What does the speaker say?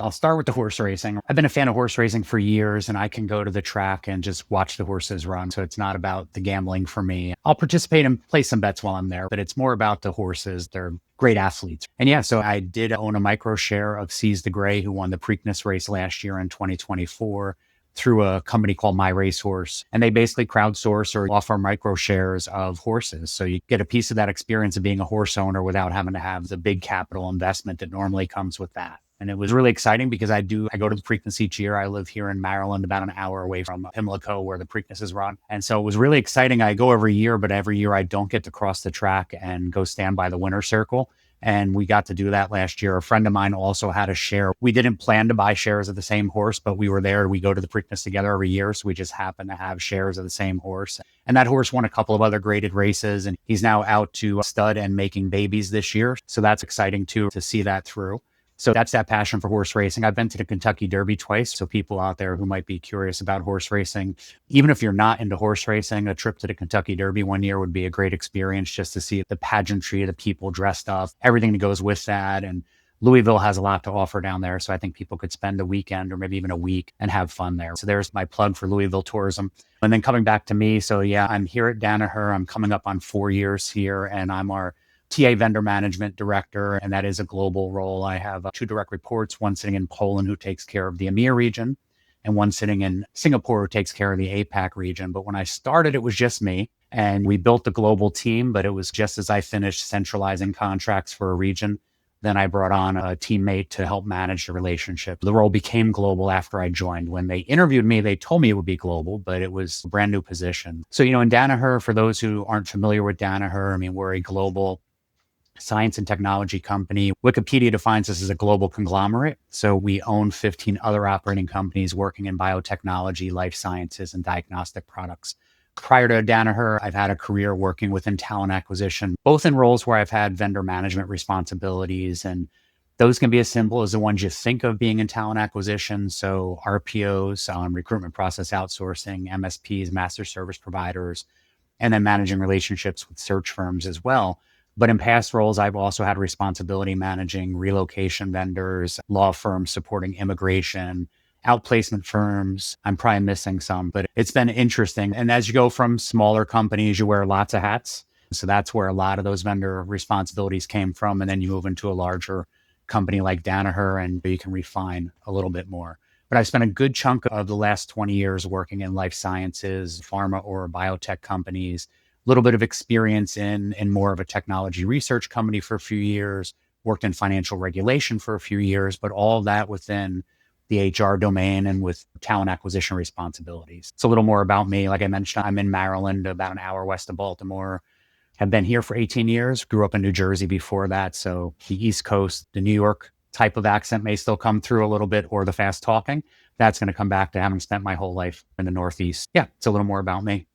I'll start with the horse racing. I've been a fan of horse racing for years, and I can go to the track and just watch the horses run. So it's not about the gambling for me. I'll participate and place some bets while I'm there, but it's more about the horses. They're great athletes. And yeah, so I did own a micro share of Seize the Gray, who won the Preakness race last year in 2024 through a company called My Racehorse. And they basically crowdsource or offer micro shares of horses. So you get a piece of that experience of being a horse owner without having to have the big capital investment that normally comes with that. And it was really exciting because I go to the Preakness each year. I live here in Maryland, about an hour away from Pimlico, where the Preakness is run. And so it was really exciting. I go every year, but every year I don't get to cross the track and go stand by the winner's circle. And we got to do that last year. A friend of mine also had a share. We didn't plan to buy shares of the same horse, but we were there. We go to the Preakness together every year. So we just happened to have shares of the same horse. And that horse won a couple of other graded races. And he's now out to stud and making babies this year. So that's exciting too, to see that through. So that's that passion for horse racing. I've been to the Kentucky Derby twice. So people out there who might be curious about horse racing, even if you're not into horse racing, a trip to the Kentucky Derby one year would be a great experience just to see the pageantry, the people dressed up, everything that goes with that. And Louisville has a lot to offer down there. So I think people could spend a weekend or maybe even a week and have fun there. So there's my plug for Louisville tourism. And then coming back to me. So yeah, I'm here at Danaher. I'm coming up on 4 years here, and I'm our TA vendor management director, and that is a global role. I have 2 direct reports, one sitting in Poland who takes care of the EMEA region, and one sitting in Singapore who takes care of the APAC region. But when I started, it was just me, and we built the global team, but it was just as I finished centralizing contracts for a region, then I brought on a teammate to help manage the relationship. The role became global after I joined. When they interviewed me, they told me it would be global, but it was a brand new position. So, in Danaher, for those who aren't familiar with Danaher, we're a global science and technology company. Wikipedia defines us as a global conglomerate. So we own 15 other operating companies working in biotechnology, life sciences, and diagnostic products. Prior to Danaher, I've had a career working within talent acquisition, both in roles where I've had vendor management responsibilities. And those can be as simple as the ones you think of being in talent acquisition. So RPOs, recruitment process outsourcing, MSPs, master service providers, and then managing relationships with search firms as well. But in past roles, I've also had responsibility managing relocation vendors, law firms supporting immigration, outplacement firms. I'm probably missing some, but it's been interesting. And as you go from smaller companies, you wear lots of hats. So that's where a lot of those vendor responsibilities came from. And then you move into a larger company like Danaher, and you can refine a little bit more. But I've spent a good chunk of the last 20 years working in life sciences, pharma or biotech companies. Little bit of experience in more of a technology research company for a few years, worked in financial regulation for a few years, but all of that within the HR domain and with talent acquisition responsibilities. It's a little more about me. Like I mentioned, I'm in Maryland, about an hour west of Baltimore. Have been here for 18 years, grew up in New Jersey before that. So the East Coast, the New York type of accent may still come through a little bit, or the fast talking. That's going to come back to having spent my whole life in the Northeast. Yeah, it's a little more about me.